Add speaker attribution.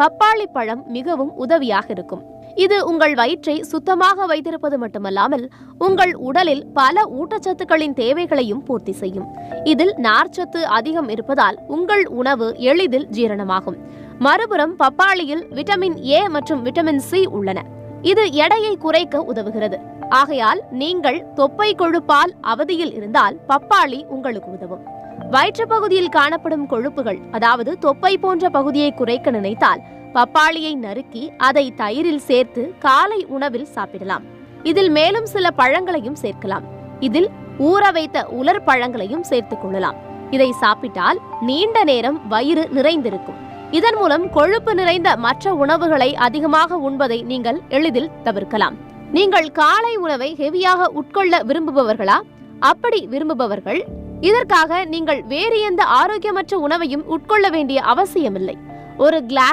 Speaker 1: பப்பாளி பழம் மிகவும் உதவியாக இருக்கும். இது உங்கள் வயிற்றை சுத்தமாக வைத்திருப்பது மட்டுமல்லாமல் உங்கள் உடலில் பல ஊட்டச்சத்துக்களின் தேவைகளையும் பூர்த்தி செய்யும். இதில் நார்ச்சத்து அதிகம் இருப்பதால் உங்கள் உணவு எளிதில் ஜீரணமாகும். மறுபுறம் பப்பாளியில் விட்டமின் ஏ மற்றும் விட்டமின் சி உள்ளன. இது எடையை குறைக்க உதவுகிறது. ஆகையால் நீங்கள் தொப்பை கொழுப்பால் அவதியில் இருந்தால் பப்பாளி உங்களுக்கு உதவும். வயிற்று பகுதியில் காணப்படும் கொழுப்புகள், அதாவது தொப்பை போன்ற பகுதியை குறைக்க நினைத்தால் பப்பாளியை நறுக்கி அதை தயிரில் சேர்த்து காலை உணவில் சாப்பிடலாம். இதில் மேலும் சில பழங்களையும் சேர்க்கலாம். இதில் ஊற வைத்த உலர் பழங்களையும் சேர்த்துக் கொள்ளலாம். இதை சாப்பிட்டால் நீண்ட நேரம் வயிறு நிறைந்திருக்கும். இதன் மூலம் கொழுப்பு நிறைந்த மற்ற உணவுகளை அதிகமாக உண்பதை நீங்கள் எளிதில் தவிர்க்கலாம். நீங்கள் காலை உணவை ஹெவியாக உட்கொள்ள விரும்புபவர்களா? அப்படி விரும்புபவர்கள் இதற்காக நீங்கள் வேறு எந்த ஆரோக்கியமற்ற உணவையும் உட்கொள்ள வேண்டிய அவசியமில்லை. ஒரு கிளாஸ்